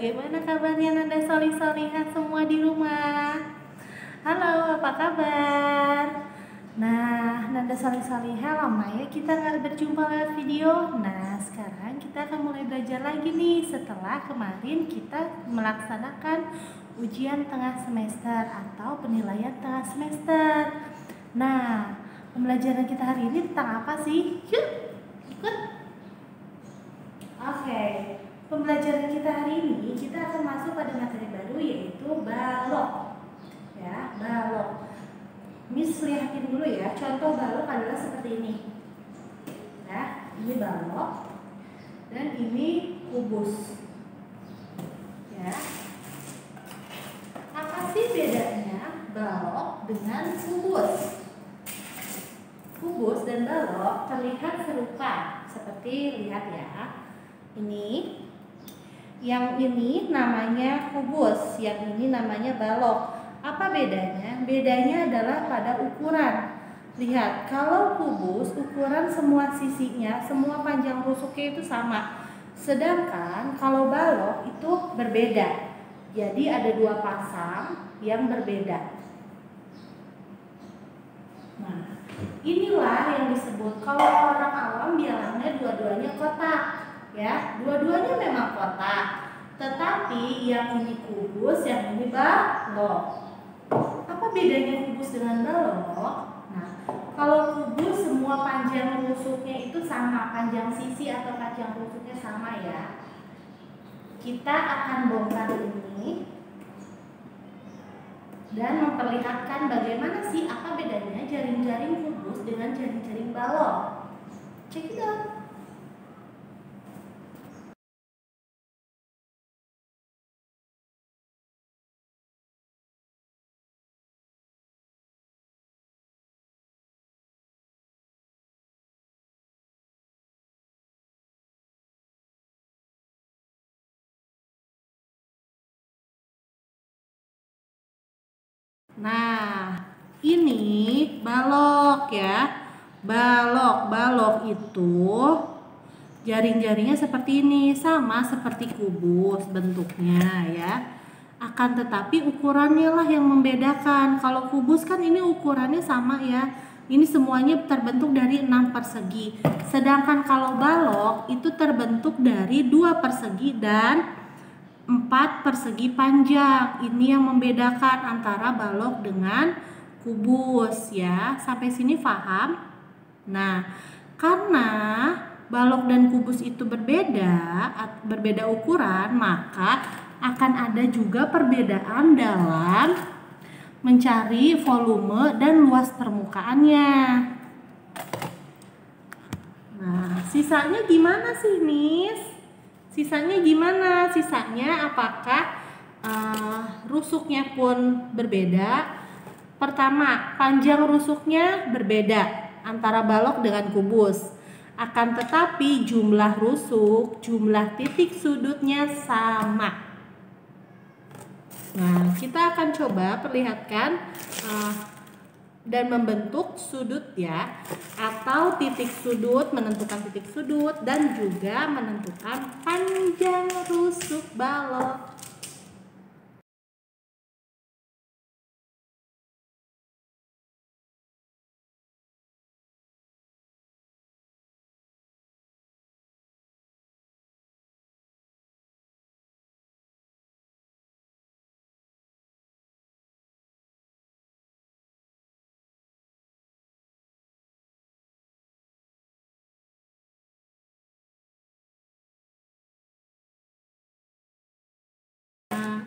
bagaimana kabarnya Nanda Solih-Solihah semua di rumah? Halo, apa kabar? Nah, Nanda Solih-Solihah lama ya kita nggak berjumpa lewat video. Nah, sekarang kita akan mulai belajar lagi nih setelah kemarin kita melaksanakan ujian tengah semester atau penilaian tengah semester. Nah, pembelajaran kita hari ini tentang apa sih? Yuk, ikut. Oke. Pembelajaran kita hari ini kita akan masuk pada materi baru yaitu balok. Ya, balok. Miss lihatin dulu ya. Contoh balok adalah seperti ini. Ya, ini balok dan ini kubus. Ya. Apa sih bedanya balok dengan kubus? Kubus dan balok terlihat serupa. Seperti lihat ya. Ini yang ini namanya kubus, yang ini namanya balok. Apa bedanya? Bedanya adalah pada ukuran. Lihat, kalau kubus ukuran semua sisinya, semua panjang rusuknya itu sama. Sedangkan kalau balok itu berbeda. Jadi ada dua pasang yang berbeda. Nah, inilah yang disebut kalau orang awam bilangnya dua-duanya kotak. Ya, dua-duanya memang kotak, tetapi yang ini kubus, yang ini balok. Apa bedanya kubus dengan balok? Nah, kalau kubus semua panjang rusuknya itu sama, panjang sisi atau panjang rusuknya sama ya. Kita akan bongkar ini dan memperlihatkan bagaimana sih apa bedanya jaring-jaring kubus dengan jaring-jaring balok. Check it out. Nah, ini balok ya. Balok itu jaring-jaringnya seperti ini, sama seperti kubus bentuknya ya. Akan tetapi ukurannya lah yang membedakan. Kalau kubus kan ini ukurannya sama ya. Ini semuanya terbentuk dari 6 persegi. Sedangkan kalau balok itu terbentuk dari 2 persegi dan 4 persegi panjang. Ini yang membedakan antara balok dengan kubus ya. Sampai sini paham? Nah, karena balok dan kubus itu berbeda ukuran, maka akan ada juga perbedaan dalam mencari volume dan luas permukaannya. Nah, sisanya gimana sih, Miss? Sisanya gimana? Sisanya apakah rusuknya pun berbeda? Pertama, panjang rusuknya berbeda antara balok dengan kubus. Akan tetapi jumlah rusuk, jumlah titik sudutnya sama. Nah, kita akan coba perlihatkan dan membentuk sudut ya, atau titik sudut, menentukan titik sudut dan juga menentukan panjang rusuk balok.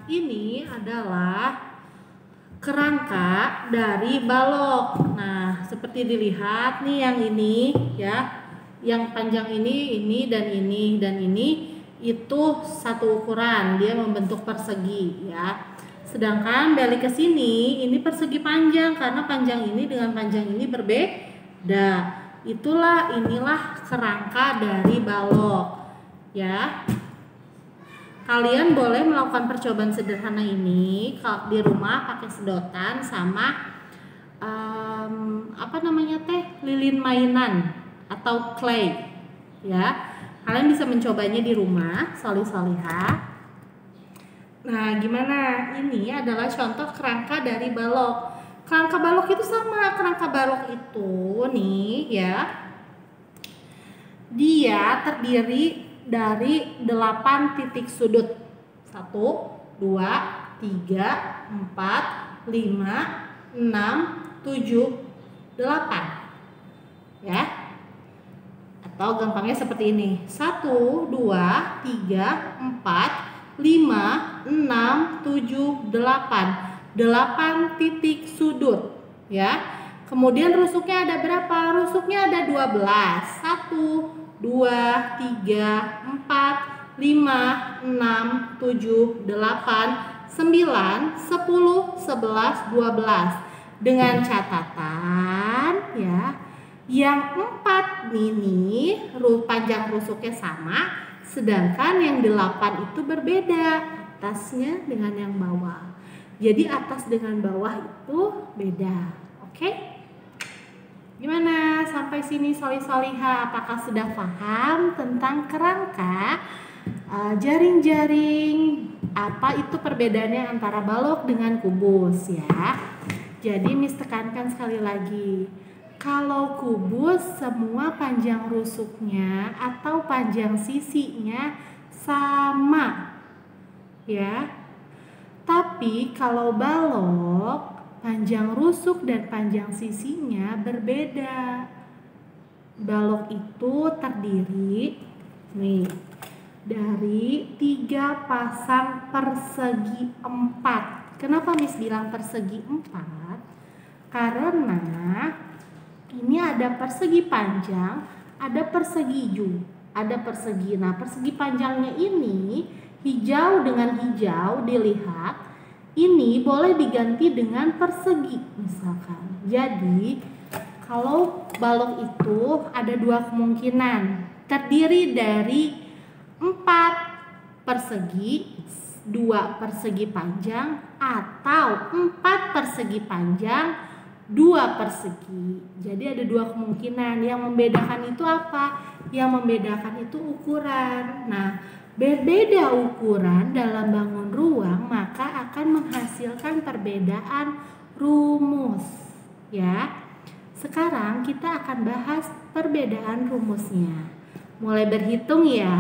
Ini adalah kerangka dari balok. Nah, seperti dilihat nih yang ini ya, yang panjang ini dan ini itu satu ukuran, dia membentuk persegi ya. Sedangkan balik ke sini, ini persegi panjang karena panjang ini dengan panjang ini berbeda. Inilah kerangka dari balok ya. Kalian boleh melakukan percobaan sederhana ini kalau di rumah pakai sedotan sama lilin mainan atau clay ya. Kalian bisa mencobanya di rumah, solih-solihah. Nah, gimana? Ini adalah contoh kerangka dari balok. Kerangka balok itu sama. Kerangka balok itu nih ya, dia terdiri dari 8 titik sudut. 1, 2, 3, 4, 5, 6, 7, 8. Ya. Atau gampangnya seperti ini. 1, 2, 3, 4, 5, 6, 7, 8. 8 titik sudut, ya. Kemudian rusuknya ada berapa? Rusuknya ada 12. 1, 2, 3, 4, 5, 6, 7, 8, 9, 10, 11, 12. Dengan catatan ya, yang 4 ini panjang rusuknya sama, sedangkan yang 8 itu berbeda atasnya dengan yang bawah. Jadi atas dengan bawah itu beda. Oke? Gimana? Sampai sini soli-soliha, apakah sudah paham tentang kerangka jaring-jaring? Apa itu perbedaannya antara balok dengan kubus ya? Jadi Miss tekankan sekali lagi. Kalau kubus semua panjang rusuknya atau panjang sisinya sama. Ya. Tapi kalau balok, panjang rusuk dan panjang sisinya berbeda. Balok itu terdiri nih dari 3 pasang persegi 4. Kenapa Miss bilang persegi 4? Karena ini ada persegi panjang, ada persegi ada persegi. Nah, persegi panjangnya ini hijau dengan hijau dilihat, ini boleh diganti dengan persegi misalkan. Jadi kalau balok itu ada 2 kemungkinan, terdiri dari 4 persegi, 2 persegi panjang, atau 4 persegi panjang, 2 persegi. Jadi ada 2 kemungkinan. Yang membedakan itu apa? Yang membedakan itu ukuran. Nah, berbeda ukuran dalam bangun ruang maka akan menghasilkan perbedaan rumus. Ya. Sekarang kita akan bahas perbedaan rumusnya. Mulai berhitung ya.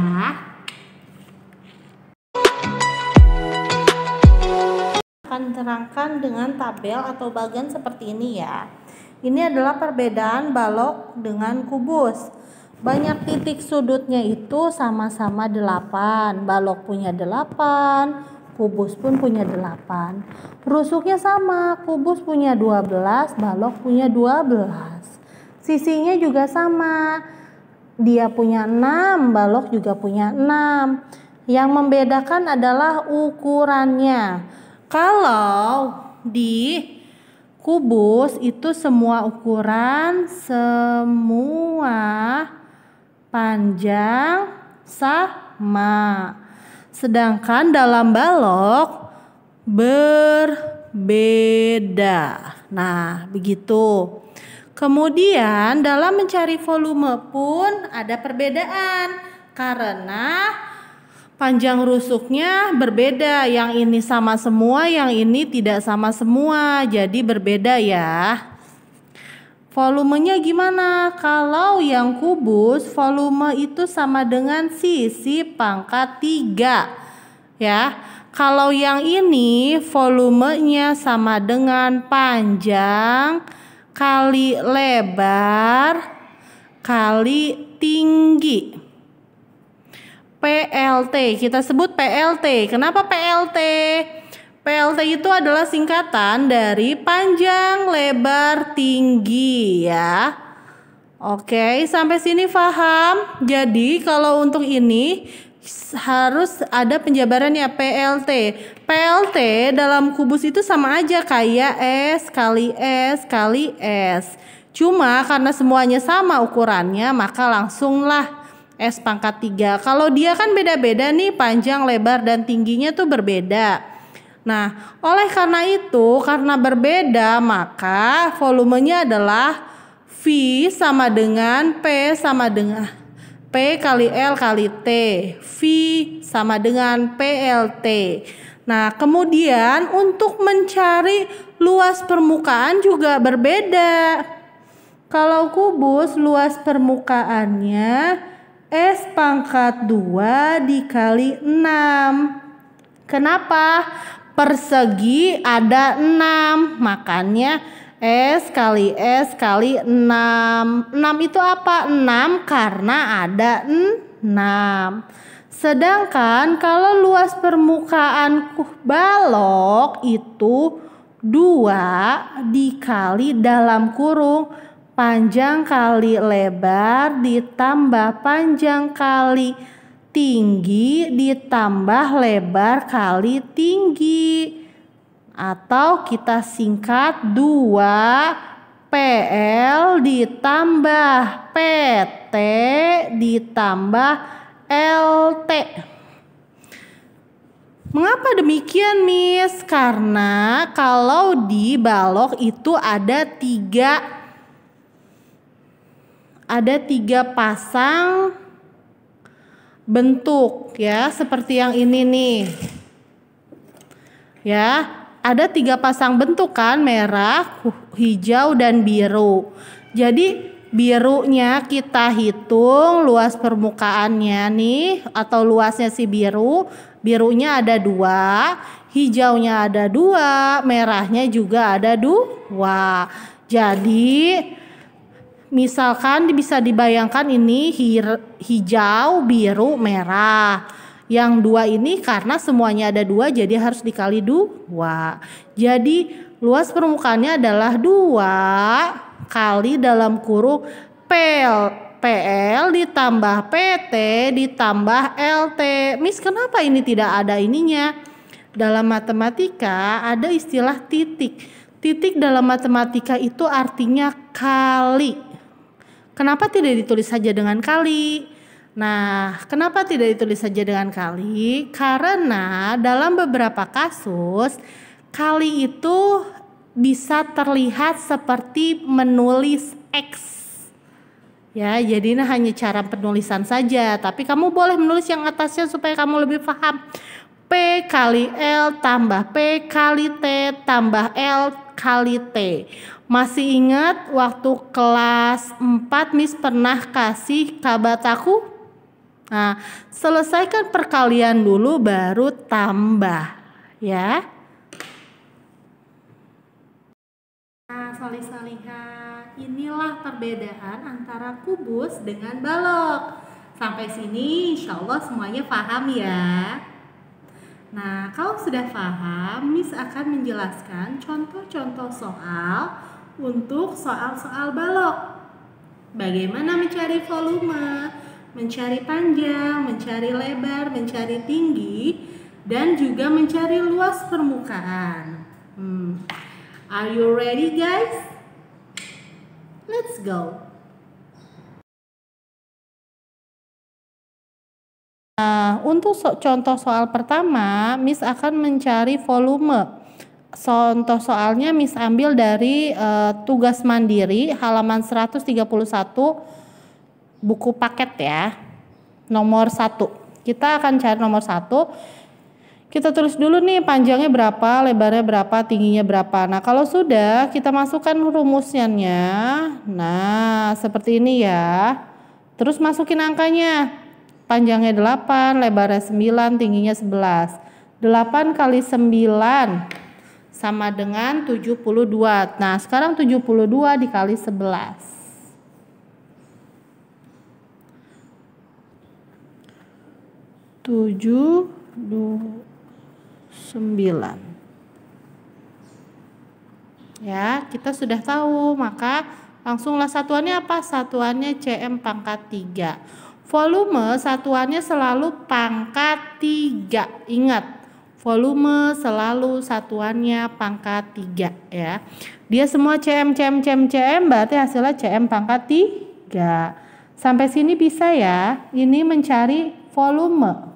Akan terangkan dengan tabel atau bagan seperti ini ya. Ini adalah perbedaan balok dengan kubus. Banyak titik sudutnya itu sama-sama 8. Balok punya 8, kubus pun punya 8. Rusuknya sama, kubus punya 12, balok punya 12. Sisinya juga sama. Dia punya 6, balok juga punya 6. Yang membedakan adalah ukurannya. Kalau di kubus itu semua ukuran, semua panjang sama. Sedangkan dalam balok berbeda. Nah, begitu. Kemudian dalam mencari volume pun ada perbedaan karena panjang rusuknya berbeda, yang ini sama semua, yang ini tidak sama semua, jadi berbeda ya. Volumenya gimana? Kalau yang kubus, volume itu sama dengan sisi pangkat 3 ya. Kalau yang ini volumenya sama dengan panjang kali lebar kali tinggi. PLT, kita sebut PLT. Kenapa PLT? PLT itu adalah singkatan dari panjang, lebar, tinggi ya. Oke, sampai sini paham? Jadi kalau untuk ini harus ada penjabarannya PLT. PLT dalam kubus itu sama aja kayak S kali S kali S. Cuma karena semuanya sama ukurannya maka langsunglah S pangkat 3. Kalau dia kan beda-beda nih, panjang, lebar, dan tingginya tuh berbeda. Nah, oleh karena itu, karena berbeda, maka volumenya adalah V sama dengan P sama dengan P kali L kali T. V sama dengan PLT. Nah, kemudian untuk mencari luas permukaan juga berbeda. Kalau kubus luas permukaannya S pangkat 2 dikali 6. Kenapa? Persegi ada 6, makanya S kali 6. 6 itu apa? 6 karena ada 6. Sedangkan kalau luas permukaan balok itu 2 dikali dalam kurung panjang kali lebar ditambah panjang kali tinggi ditambah lebar kali tinggi. Atau kita singkat 2 PL ditambah PT ditambah LT. Mengapa demikian, Miss? Karena kalau di balok itu ada tiga pasang bentuk ya, seperti yang ini nih. Ya, ada 3 pasang bentuk kan, merah, hijau dan biru. Jadi birunya kita hitung luas permukaannya nih, atau luasnya si birunya ada 2, hijaunya ada 2, merahnya juga ada 2. Jadi misalkan bisa dibayangkan ini hijau, biru, merah. Yang 2 ini karena semuanya ada 2 jadi harus dikali 2. Jadi luas permukaannya adalah 2 kali dalam kurung PL ditambah PT ditambah LT. Miss, kenapa ini tidak ada ininya? Dalam matematika ada istilah titik. Titik dalam matematika itu artinya kali. Kenapa tidak ditulis saja dengan kali? Nah, kenapa tidak ditulis saja dengan kali? Karena dalam beberapa kasus kali itu bisa terlihat seperti menulis X. Ya, jadi ini hanya cara penulisan saja, tapi kamu boleh menulis yang atasnya supaya kamu lebih paham. P kali L tambah P kali T tambah L kali T. Masih ingat waktu kelas 4 Miss pernah kasih kabataku? Nah, selesaikan perkalian dulu baru tambah ya. Nah, solih-solihan, inilah perbedaan antara kubus dengan balok. Sampai sini insya Allah semuanya paham ya. Nah, kalau sudah paham, Miss akan menjelaskan contoh-contoh soal untuk soal-soal balok. Bagaimana mencari volume, mencari panjang, mencari lebar, mencari tinggi, dan juga mencari luas permukaan. Are you ready, guys? Let's go. Nah, untuk contoh soal pertama, Miss akan mencari volume. Contoh soalnya Miss ambil dari tugas mandiri halaman 131 buku paket ya. Nomor 1. Kita akan cari nomor 1. Kita tulis dulu nih panjangnya berapa, lebarnya berapa, tingginya berapa. Nah, kalau sudah kita masukkan rumusnya. Nah, seperti ini ya. Terus masukin angkanya. Panjangnya 8, lebarnya 9, tingginya 11. 8 kali 9 sama dengan 72. Nah, sekarang 72 dikali 11. 9. Ya, kita sudah tahu, maka langsunglah satuannya apa? Satuannya cm pangkat 3. Volume satuannya selalu pangkat 3. Ingat, volume selalu satuannya pangkat 3 ya. Dia semua cm berarti hasilnya cm pangkat 3. Sampai sini bisa ya. Ini mencari volume.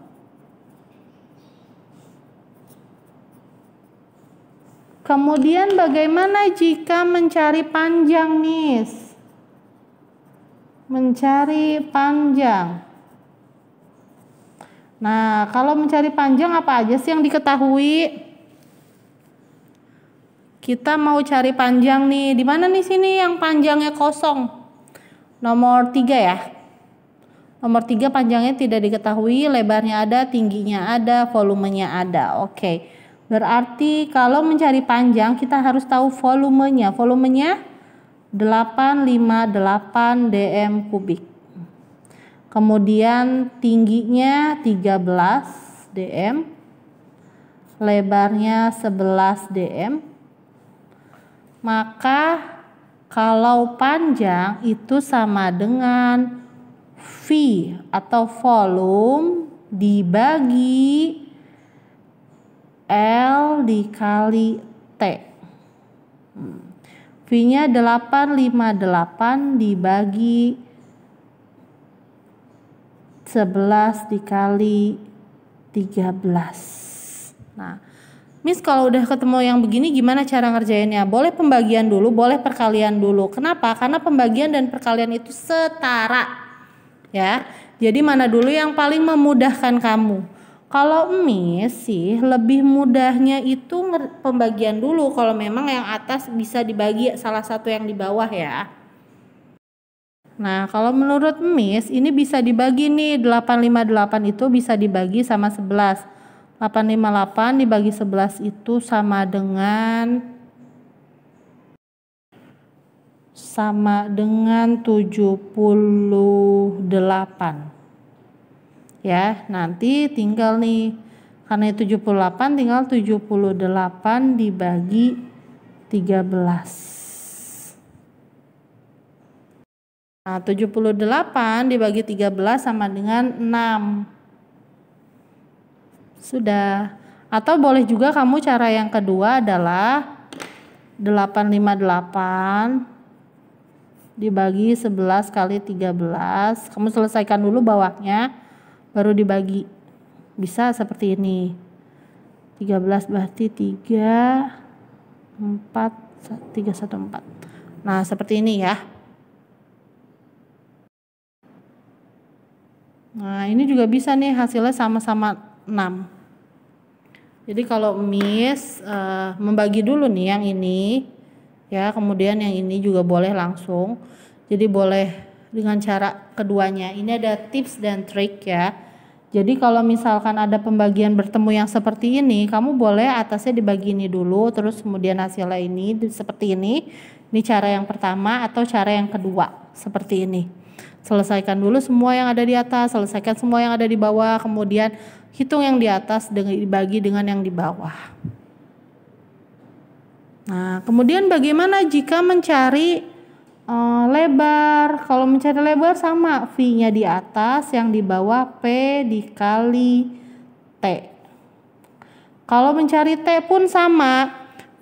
Kemudian bagaimana jika mencari panjang, Miss? Mencari panjang. Nah, kalau mencari panjang apa aja sih yang diketahui? Kita mau cari panjang nih. Di mana nih sini yang panjangnya kosong? Nomor 3 ya. Nomor 3 panjangnya tidak diketahui, lebarnya ada, tingginya ada, volumenya ada. Oke. Berarti kalau mencari panjang kita harus tahu volumenya. Volumenya 858 dm kubik. Kemudian tingginya 13 dm, lebarnya 11 dm. Maka kalau panjang itu sama dengan V atau volume dibagi L dikali T. V-nya 858 dibagi 11 dikali 13. Nah, Miss kalau udah ketemu yang begini gimana cara ngerjainnya? Boleh pembagian dulu, boleh perkalian dulu. Kenapa? Karena pembagian dan perkalian itu setara. Ya. Jadi mana dulu yang paling memudahkan kamu? Kalau Miss sih lebih mudahnya itu pembagian dulu kalau memang yang atas bisa dibagi salah satu yang di bawah ya. Nah, kalau menurut Miss ini bisa dibagi nih, 858 itu bisa dibagi sama 11. 858 dibagi 11 itu sama dengan 78. Ya, nanti tinggal nih, karena 78 tinggal 78 dibagi 13. Nah, 78 dibagi 13 sama dengan 6. Sudah. Atau boleh juga kamu cara yang kedua adalah 858 dibagi 11 kali 13. Kamu selesaikan dulu bawahnya, baru dibagi. Bisa seperti ini. 13 berarti 3, 4, 3, 1, 4. Nah, seperti ini ya. Nah, ini juga bisa nih hasilnya sama-sama 6. Jadi kalau Miss membagi dulu nih yang ini ya, kemudian yang ini juga boleh langsung. Jadi boleh dengan cara keduanya. Ini ada tips dan trik ya. Jadi kalau misalkan ada pembagian bertemu yang seperti ini, kamu boleh atasnya dibagi ini dulu, terus kemudian hasilnya ini seperti ini. Ini cara yang pertama atau cara yang kedua seperti ini. Selesaikan dulu semua yang ada di atas, selesaikan semua yang ada di bawah, kemudian hitung yang di atas dibagi dengan yang di bawah. Nah, kemudian bagaimana jika mencari lebar? Kalau mencari lebar sama, V-nya di atas, yang di bawah P dikali T. Kalau mencari T pun sama,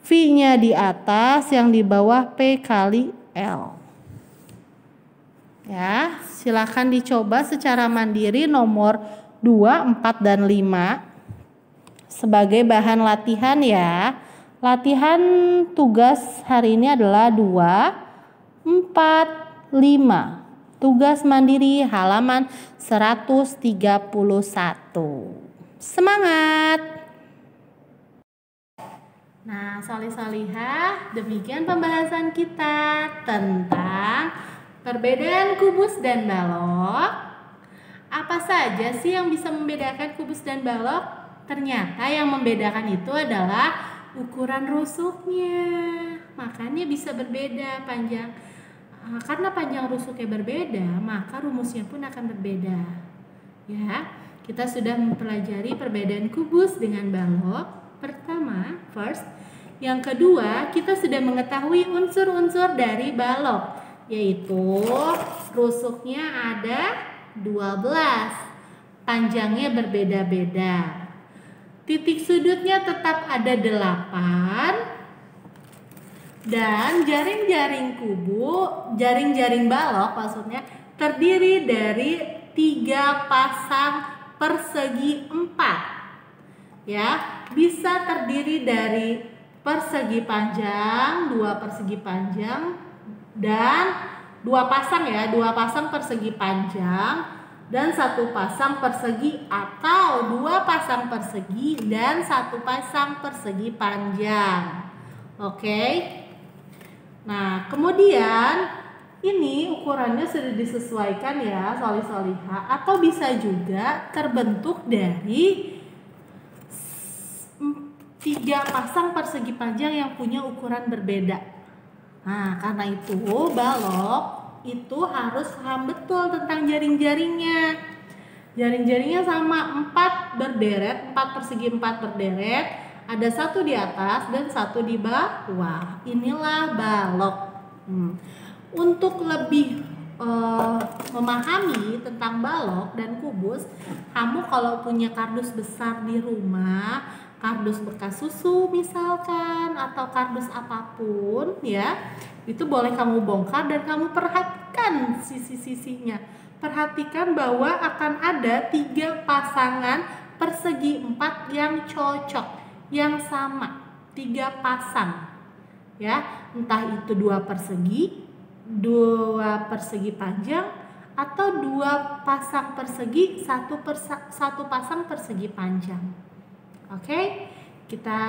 V-nya di atas, yang di bawah P kali L. Ya, silakan dicoba secara mandiri nomor 2, 4, dan 5 sebagai bahan latihan ya. Latihan tugas hari ini adalah 2, 4, 5. Tugas mandiri halaman 131. Semangat! Nah, salih-salihah, demikian pembahasan kita tentang perbedaan kubus dan balok. Apa saja sih yang bisa membedakan kubus dan balok? Ternyata yang membedakan itu adalah ukuran rusuknya. Makanya bisa berbeda panjang. Karena panjang rusuknya berbeda, maka rumusnya pun akan berbeda. Ya, kita sudah mempelajari perbedaan kubus dengan balok. Pertama, first. Yang kedua, kita sudah mengetahui unsur-unsur dari balok, yaitu rusuknya ada 12, panjangnya berbeda-beda, titik sudutnya tetap ada 8, dan jaring-jaring jaring-jaring balok maksudnya terdiri dari 3 pasang persegi 4 ya, bisa terdiri dari persegi panjang, 2 persegi panjang, dan 2 pasang ya, 2 pasang persegi panjang, dan 1 pasang persegi, atau 2 pasang persegi dan 1 pasang persegi panjang. Oke. Nah, kemudian ini ukurannya sudah disesuaikan ya, soli-soliha, atau bisa juga terbentuk dari 3 pasang persegi panjang yang punya ukuran berbeda. Nah, karena itu balok itu harus paham betul tentang jaring-jaringnya. Jaring-jaringnya sama 4 berderet, 4 persegi 4 berderet, ada 1 di atas dan 1 di bawah. Inilah balok. Untuk lebih memahami tentang balok dan kubus, kamu kalau punya kardus besar di rumah, kardus bekas susu misalkan, atau kardus apapun ya, itu boleh kamu bongkar dan kamu perhatikan sisi-sisinya. Perhatikan bahwa akan ada 3 pasangan persegi 4 yang cocok, yang sama, 3 pasang ya, entah itu 2 persegi, 2 persegi panjang, atau 2 pasang persegi, 1 pasang persegi panjang. Oke, kita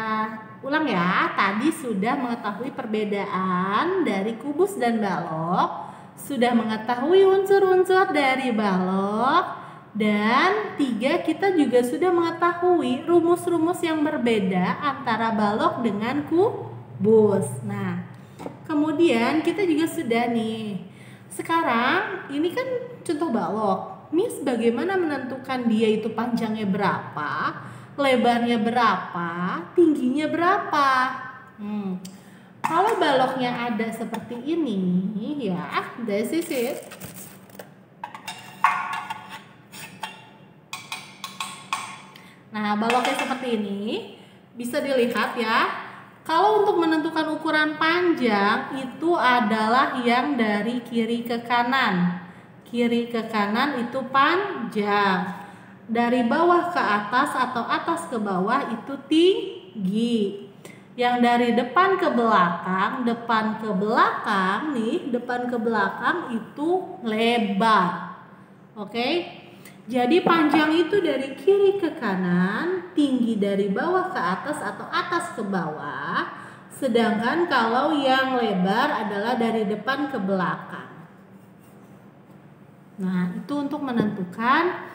ulang ya. Tadi sudah mengetahui perbedaan dari kubus dan balok, sudah mengetahui unsur-unsur dari balok, dan 3 kita juga sudah mengetahui rumus-rumus yang berbeda antara balok dengan kubus. Nah, kemudian kita juga sudah nih. Sekarang ini kan contoh balok. Miss bagaimana menentukan dia itu panjangnya berapa, lebarnya berapa, tingginya berapa? Kalau baloknya ada seperti ini ya, this is it. Nah, baloknya seperti ini bisa dilihat ya. Kalau untuk menentukan ukuran panjang itu adalah yang dari kiri ke kanan. Kiri ke kanan itu panjang. Dari bawah ke atas atau atas ke bawah itu tinggi. Yang dari depan ke belakang nih, depan ke belakang itu lebar. Oke? Jadi panjang itu dari kiri ke kanan, tinggi dari bawah ke atas atau atas ke bawah. Sedangkan kalau yang lebar adalah dari depan ke belakang. Nah, itu untuk menentukan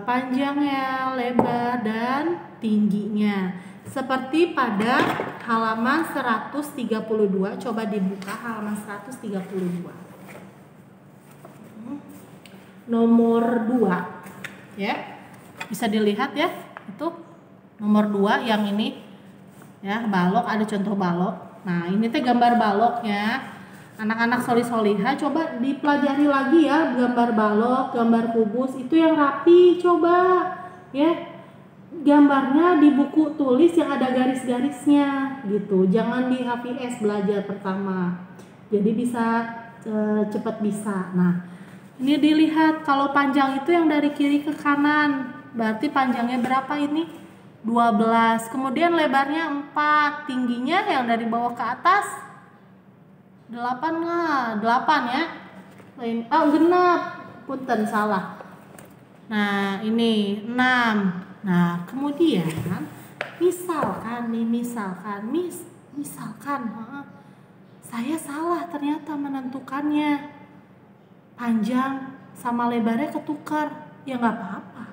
panjangnya, lebar, dan tingginya. Seperti pada halaman 132, coba dibuka halaman 132. Nomor 2 ya, bisa dilihat ya, itu nomor 2 yang ini ya, balok, ada contoh balok. Nah, ini teh gambar baloknya. Anak-anak soli-soliha coba dipelajari lagi ya, gambar balok, gambar kubus itu yang rapi, coba ya, gambarnya di buku tulis yang ada garis-garisnya gitu, jangan di HVS belajar pertama, jadi bisa cepat bisa. Nah, ini dilihat kalau panjang itu yang dari kiri ke kanan, berarti panjangnya berapa ini? 12. Kemudian lebarnya 4, tingginya yang dari bawah ke atas 8 lah, 8 ya. Genap. Punten salah. Nah, ini 6. Nah, kemudian misalkan saya salah ternyata menentukannya. Panjang sama lebarnya ketukar, ya nggak apa-apa.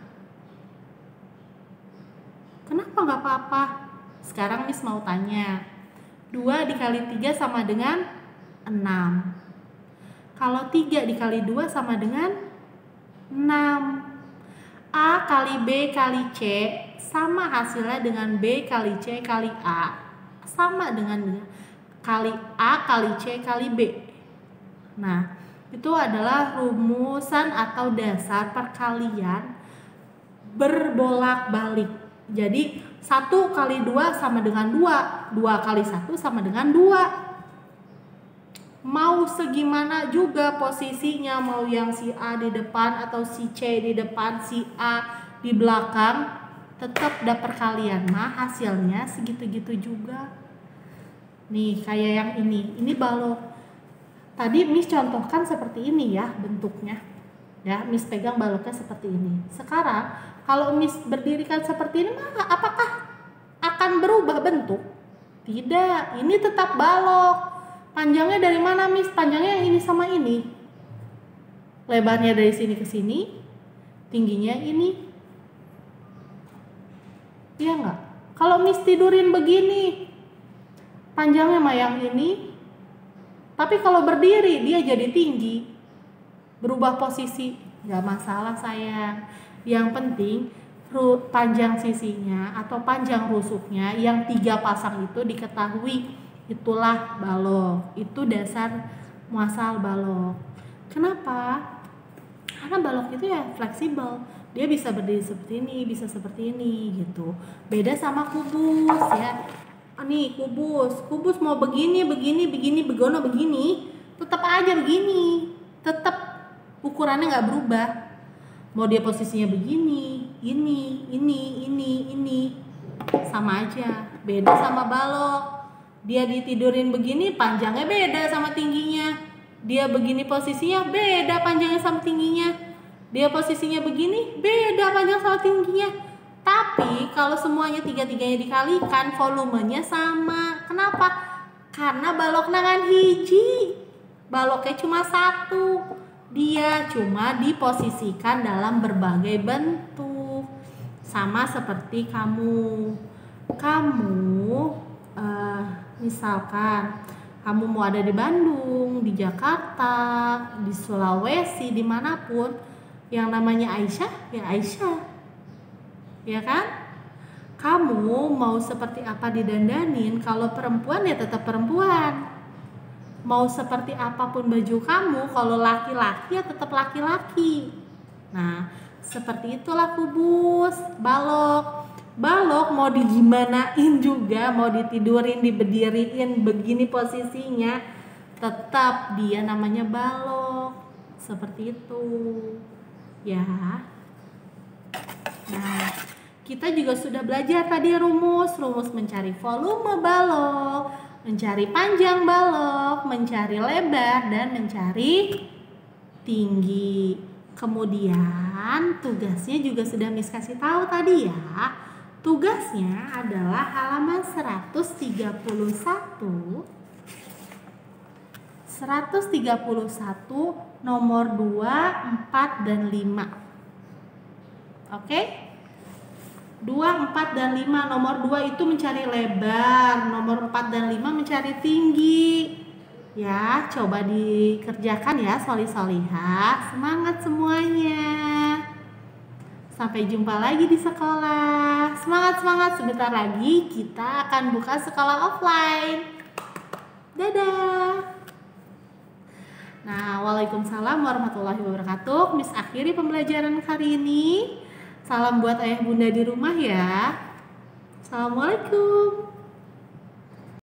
Kenapa nggak apa-apa? Sekarang Miss mau tanya, 2 dikali 3 sama dengan 6. Kalau 3 dikali 2 sama dengan 6. A kali B kali C sama hasilnya dengan B kali C kali A, sama dengan kali A kali C kali B. Nah, itu adalah rumusan atau dasar perkalian berbolak-balik. Jadi 1 kali 2 sama dengan 2, 2 kali 1 sama dengan 2. Mau segimana juga posisinya, mau yang si A di depan atau si C di depan, si A di belakang, tetap ada perkalian. Nah, hasilnya segitu-gitu juga. Nih, kayak yang ini balok. Tadi Miss contohkan seperti ini ya bentuknya. Ya, Miss pegang baloknya seperti ini. Sekarang kalau Miss berdirikan seperti ini, maka apakah akan berubah bentuk? Tidak, ini tetap balok. Panjangnya dari mana, Miss? Panjangnya yang ini sama ini. Lebarnya dari sini ke sini, tingginya ini. Iya nggak? Kalau Miss tidurin begini, panjangnya mah yang ini. Tapi kalau berdiri dia jadi tinggi. Berubah posisi, nggak masalah sayang. Yang penting panjang sisinya atau panjang rusuknya yang 3 pasang itu diketahui, itulah balok. Itu dasar muasal balok. Kenapa? Karena balok itu ya fleksibel, dia bisa berdiri seperti ini, bisa seperti ini gitu. Beda sama kubus ya. Nih kubus mau begini, begono begini, tetap aja begini, tetap ukurannya nggak berubah. Mau dia posisinya begini, ini, sama aja. Beda sama balok. Dia ditidurin begini, panjangnya beda sama tingginya. Dia begini posisinya, beda panjangnya sama tingginya. Dia posisinya begini, beda panjang sama tingginya. Tapi kalau semuanya tiga-tiganya dikalikan, volumenya sama. Kenapa? Karena balok nangan hiji. Baloknya cuma 1. Dia cuma diposisikan dalam berbagai bentuk. Sama seperti kamu. Misalkan kamu mau ada di Bandung, di Jakarta, di Sulawesi, dimanapun, yang namanya Aisyah, ya Aisyah, ya kan? Kamu mau seperti apa didandanin? Kalau perempuan ya tetap perempuan. Mau seperti apapun baju kamu, kalau laki-laki ya tetap laki-laki. Nah, seperti itulah kubus, balok. Balok mau digimanain juga, mau ditidurin, diberdiriin, begini posisinya, tetap dia namanya balok. Seperti itu. Ya. Nah, kita juga sudah belajar tadi rumus mencari volume balok, mencari panjang balok, mencari lebar, dan mencari tinggi. Kemudian tugasnya juga sudah Miss kasih tahu tadi ya. Tugasnya adalah halaman 131 nomor 2, 4, dan 5. Oke? 2, 4, dan 5. Nomor 2 itu mencari lebar, nomor 4 dan 5 mencari tinggi. Ya, coba dikerjakan ya, soli-solihah. Semangat semuanya. Sampai jumpa lagi di sekolah. Semangat, sebentar lagi kita akan buka sekolah offline. Dadah. Nah, waalaikumsalam warahmatullahi wabarakatuh. Miss akhiri pembelajaran hari ini. Salam buat ayah bunda di rumah ya. Assalamualaikum.